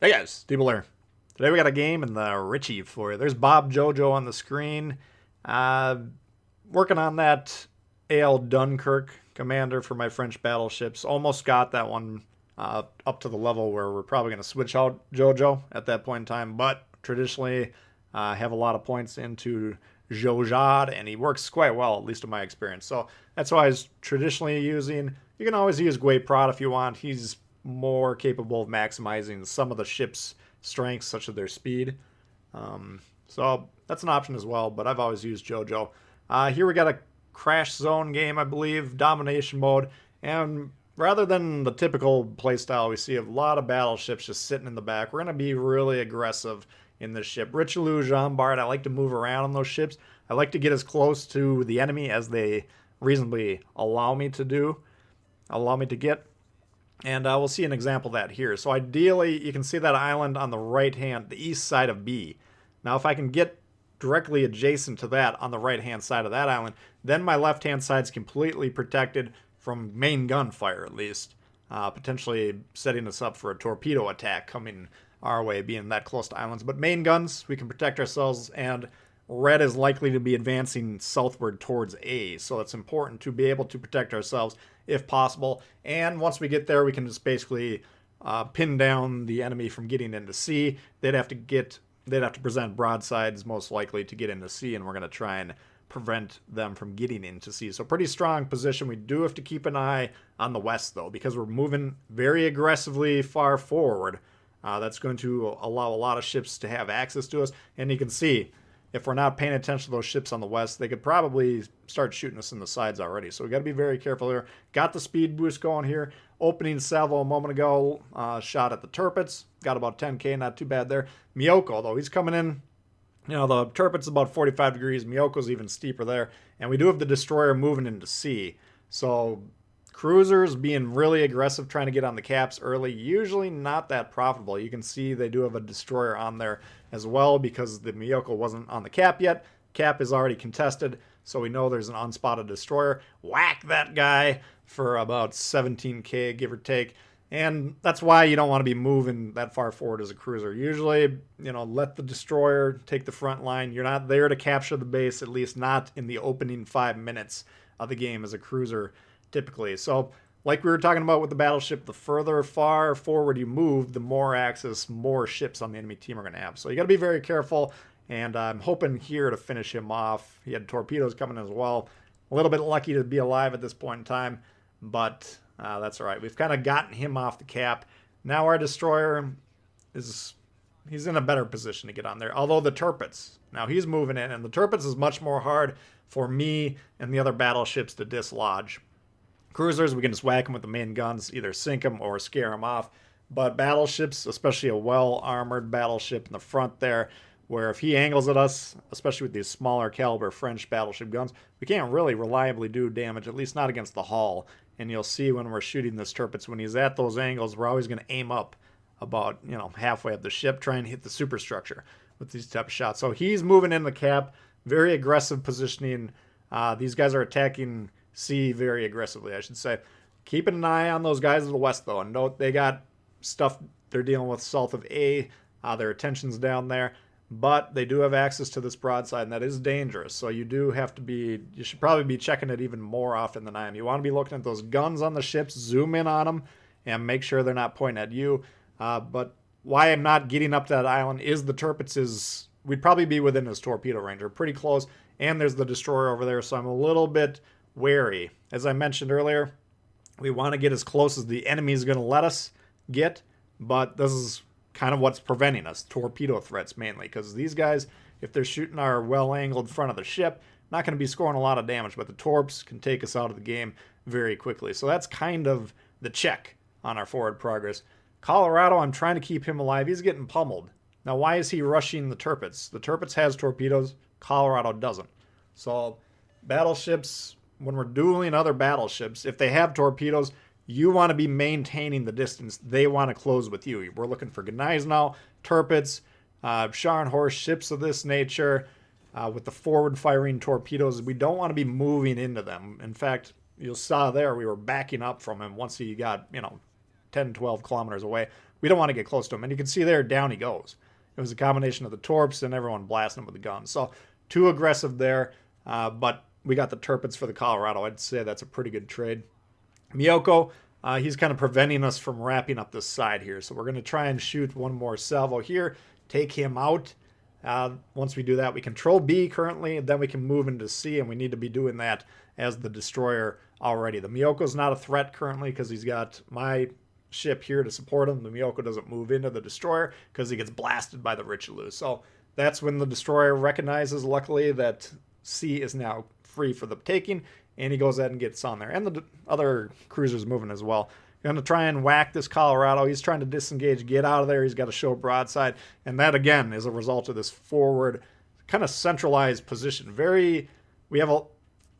Hey guys, Tbull here. Today we got a game in the Richie for you. There's Bob Jojo on the screen. Uh, Working on that AL Dunkirk commander for my French battleships. Almost got that one up to the level where we're probably going to switch out Jojo at that point in time. But traditionally, have a lot of points into Jojad, and he works quite well, at least in my experience. So that's why I was traditionally using. You can always use Gwei Prot if you want. He's more capable of maximizing some of the ship's strengths, such as their speed. So that's an option as well, but I've always used JoJo. Here we got a crash zone game, I believe, domination mode, and rather than the typical playstyle we see of a lot of battleships just sitting in the back, we're going to be really aggressive in this ship. Richelieu, Jean Bart, I like to move around on those ships. I like to get as close to the enemy as they reasonably allow me to get. And we'll see an example of that here. So ideally, you can see that island on the right hand, the east side of B. Now, if I can get directly adjacent to that on the right hand side of that island, then my left hand side is completely protected from main gun fire, at least. Potentially setting us up for a torpedo attack coming our way, being that close to islands. But main guns, we can protect ourselves, and red is likely to be advancing southward towards A. So it's important to be able to protect ourselves if possible. And once we get there, we can just basically pin down the enemy from getting into C. They'd have to present broadsides most likely to get into C, and we're going to try and prevent them from getting into C. So pretty strong position. We do have to keep an eye on the west, though, because we're moving very aggressively far forward. That's going to allow a lot of ships to have access to us. And you can see, if we're not paying attention to those ships on the west, they could probably start shooting us in the sides already. So we got to be very careful here. Got the speed boost going here. Opening salvo a moment ago. Shot at the Turpets. Got about 10k, not too bad there. Miyoko, though, he's coming in. You know, the Turpet's about 45 degrees. Miyoko's even steeper there. And we do have the destroyer moving into C. So cruisers being really aggressive, trying to get on the caps early, usually not that profitable. You can see they do have a destroyer on there as well because the Miyoko wasn't on the cap yet. Cap is already contested, so we know there's an unspotted destroyer. Whack that guy for about 17k, give or take. And that's why you don't want to be moving that far forward as a cruiser. Usually, let the destroyer take the front line. You're not there to capture the base, at least not in the opening 5 minutes of the game as a cruiser typically. So like we were talking about with the battleship, the further far forward you move, the more access, more ships on the enemy team are going to have. So you got to be very careful, and I'm hoping here to finish him off. He had torpedoes coming as well. A little bit lucky to be alive at this point in time, but that's all right. We've kind of gotten him off the cap. Now our destroyer he's in a better position to get on there. Although the Turpets, now he's moving in, and the Turpets is much more hard for me and the other battleships to dislodge. Cruisers, we can just whack them with the main guns, either sink them or scare them off. But battleships, especially a well-armored battleship in the front there, where if he angles at us, especially with these smaller caliber French battleship guns, we can't really reliably do damage, at least not against the hull. And you'll see when we're shooting this Turpets, when he's at those angles, we're always going to aim up about, halfway up the ship, try and hit the superstructure with these type of shots. So he's moving in the cap, very aggressive positioning. These guys are attacking C very aggressively, I should say. Keeping an eye on those guys to the west, though, and note they got stuff they're dealing with south of A. Their attention's down there, but they do have access to this broadside, and that is dangerous. So you should probably be checking it even more often than I am. You want to be looking at those guns on the ships, zoom in on them, and make sure they're not pointing at you. But why I'm not getting up to that island is the Turpets we'd probably be within his torpedo range, or pretty close, and there's the destroyer over there, so I'm a little bit wary. As I mentioned earlier, we want to get as close as the enemy is going to let us get, but this is kind of what's preventing us, torpedo threats mainly, because these guys, if they're shooting our well-angled front of the ship, not going to be scoring a lot of damage, but the torps can take us out of the game very quickly. So that's kind of the check on our forward progress. Colorado, I'm trying to keep him alive. He's getting pummeled. Now, why is he rushing the Turpets? The Turpets has torpedoes. Colorado doesn't. So battleships, when we're dueling other battleships, if they have torpedoes, you want to be maintaining the distance. They want to close with you. We're looking for Gneisenau, Turpets, Scharnhorst, ships of this nature with the forward-firing torpedoes. We don't want to be moving into them. In fact, you saw there we were backing up from him once he got, 10, 12 kilometers away. we don't want to get close to him. And you can see there, down he goes. It was a combination of the torps and everyone blasting him with the guns. So too aggressive there, but we got the Tirpitz for the Colorado. I'd say that's a pretty good trade. Miyoko, he's kind of preventing us from wrapping up this side here. So we're going to try and shoot one more salvo here, take him out. Once we do that, we control B currently, and then we can move into C, and we need to be doing that as the destroyer already. The Miyoko's not a threat currently because he's got my ship here to support him. The Miyoko doesn't move into the destroyer because he gets blasted by the Richelieu. So that's when the destroyer recognizes, luckily, that C is now free for the taking, and he goes ahead and gets on there. And the other cruisers moving as well. Going to try and whack this Colorado. He's trying to disengage, get out of there. He's got to show broadside. And that, again, is a result of this forward kind of centralized position. We have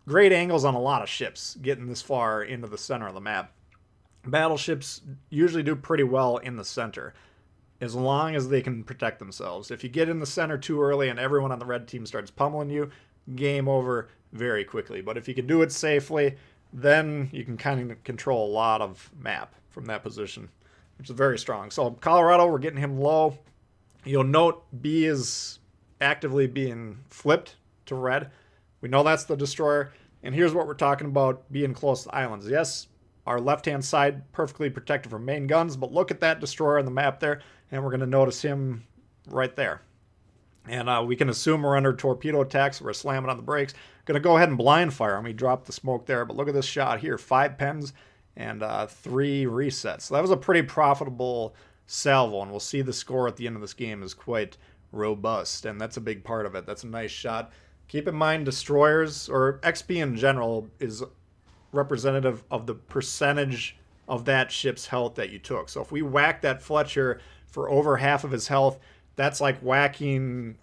great angles on a lot of ships getting this far into the center of the map. Battleships usually do pretty well in the center as long as they can protect themselves. If you get in the center too early and everyone on the red team starts pummeling you, game over very quickly. But if you can do it safely, then you can kind of control a lot of map from that position, which is very strong. So Colorado, we're getting him low. You'll note B is actively being flipped to red. We know that's the destroyer. And here's what we're talking about being close to islands. Yes, our left-hand side perfectly protected from main guns, but look at that destroyer on the map there, and we're going to notice him right there. And we can assume we're under torpedo attacks. So we're slamming on the brakes. Going to go ahead and blind fire him. He dropped the smoke there, but look at this shot here. 5 pens and 3 resets. So that was a pretty profitable salvo, and we'll see the score at the end of this game is quite robust, and that's a big part of it. That's a nice shot. Keep in mind, destroyers, or XP in general, is representative of the percentage of that ship's health that you took. So if we whack that Fletcher for over half of his health, that's like whacking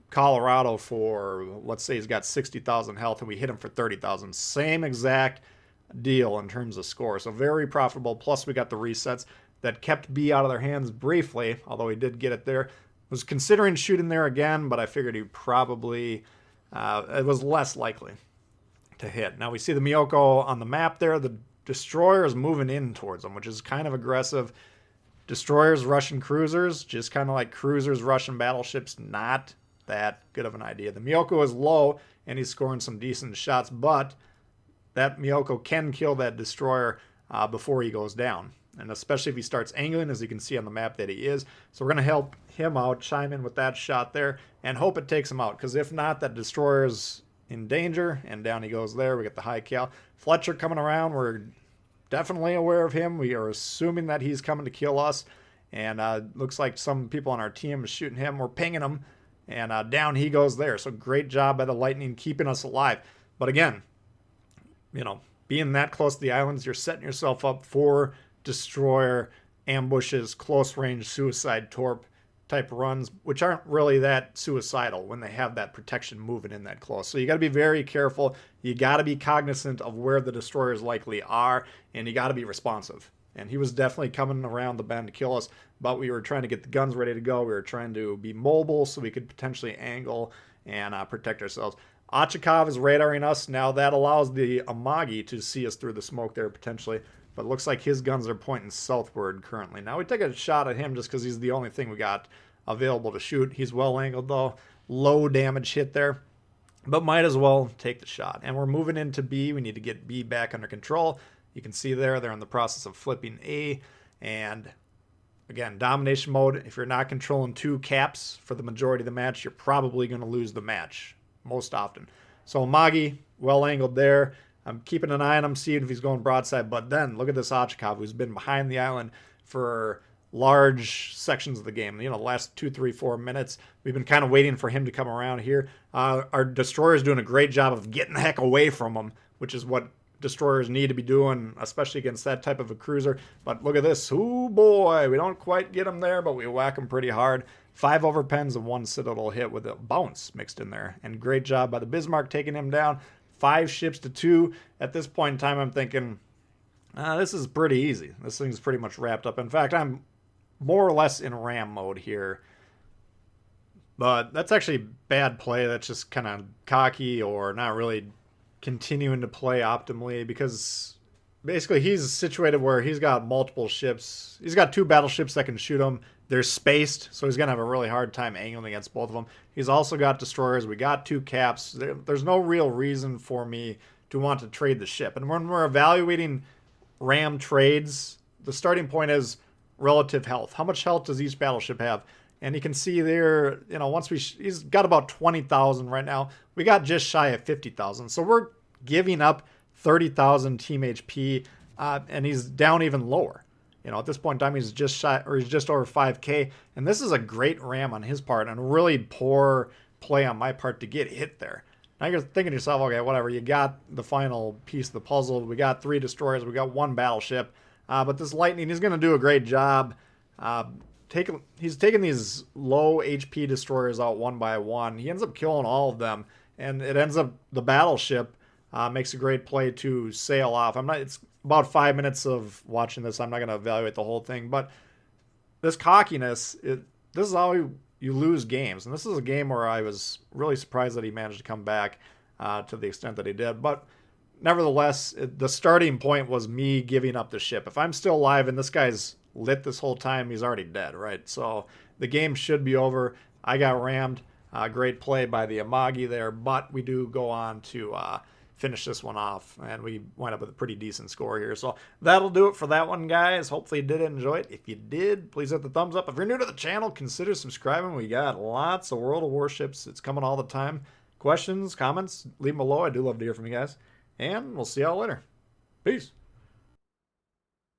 Colorado for, let's say he's got 60,000 health and we hit him for 30,000. Same exact deal in terms of score. So very profitable. Plus we got the resets that kept B out of their hands briefly, although he did get it there. Was considering shooting there again, but I figured he probably, it was less likely to hit. Now we see the Miyoko on the map there. The destroyer is moving in towards them, which is kind of aggressive. Destroyers rushing cruisers, just kind of like cruisers rushing battleships, not that good of an idea. The Miyoko is low, and he's scoring some decent shots, but that Miyoko can kill that destroyer before he goes down, and especially if he starts angling, as you can see on the map that he is. So we're going to help him out, chime in with that shot there, and hope it takes him out, because if not, that destroyer's in danger, and down he goes there. We get the high cal. Fletcher coming around. We're definitely aware of him. We are assuming that he's coming to kill us. And looks like some people on our team are shooting him. We're pinging him. And down he goes there. So great job by the Lightning keeping us alive. But again, you know, being that close to the islands, you're setting yourself up for destroyer ambushes, close range suicide torp type runs, which aren't really that suicidal when they have that protection moving in that close. So you got to be very careful. You got to be cognizant of where the destroyers likely are, and you got to be responsive. And he was definitely coming around the bend to kill us, but we were trying to get the guns ready to go. We were trying to be mobile so we could potentially angle and protect ourselves. Achikov is radaring us. Now that allows the Amagi to see us through the smoke there potentially, but it looks like his guns are pointing southward currently. Now we take a shot at him just because he's the only thing we got available to shoot. He's well angled though. Low damage hit there, but might as well take the shot. And we're moving into B. We need to get B back under control. You can see there, they're in the process of flipping A. And again, domination mode. If you're not controlling 2 caps for the majority of the match, you're probably going to lose the match most often. So Amagi, well angled there. I'm keeping an eye on him, seeing if he's going broadside. But then look at this Achikov, who's been behind the island for large sections of the game. You know, the last 2, 3, 4 minutes, we've been kind of waiting for him to come around here. Our destroyer's doing a great job of getting the heck away from him, which is what destroyers need to be doing, especially against that type of a cruiser. But look at this. Oh boy, we don't quite get him there, but we whack him pretty hard. 5 overpens and 1 citadel hit with a bounce mixed in there. And great job by the Bismarck taking him down. 5 ships to 2. At this point in time, I'm thinking, this is pretty easy. This thing's pretty much wrapped up. In fact, I'm more or less in ram mode here. But that's actually bad play. That's just kind of cocky or not really continuing to play optimally, because basically he's situated where he's got multiple ships. He's got two battleships that can shoot him. They're spaced, so he's gonna have a really hard time angling against both of them. He's also got destroyers. We got two caps. There's no real reason for me to want to trade the ship. And when we're evaluating ram trades, the starting point is relative health. How much health does each battleship have? And you can see there, once he's got about 20,000 right now. We got just shy of 50,000. So we're giving up 30,000 team HP, and he's down even lower. At this point in time, he's just shy, or he's just over 5K. And this is a great ram on his part, and really poor play on my part to get hit there. Now you're thinking to yourself, okay, whatever. You got the final piece of the puzzle. We got 3 destroyers. We got 1 battleship. But this Lightning, he's going to do a great job. He's taking these low HP destroyers out one by one. He ends up killing all of them, and it ends up the battleship makes a great play to sail off. It's about 5 minutes of watching this. I'm not going to evaluate the whole thing, but this cockiness, this is how you lose games. And this is a game where I was really surprised that he managed to come back to the extent that he did. But nevertheless, the starting point was me giving up the ship. If I'm still alive and this guy's lit this whole time, he's already dead, right? So the game should be over. I got rammed. Great play by the Amagi there, but we do go on to finish this one off, and we wind up with a pretty decent score here. So that'll do it for that one, guys. Hopefully you did enjoy it. If you did, please hit the thumbs up. If you're new to the channel, consider subscribing. We got lots of World of Warships. It's coming all the time. Questions, comments, leave them below. I do love to hear from you guys. And we'll see y'all later. Peace.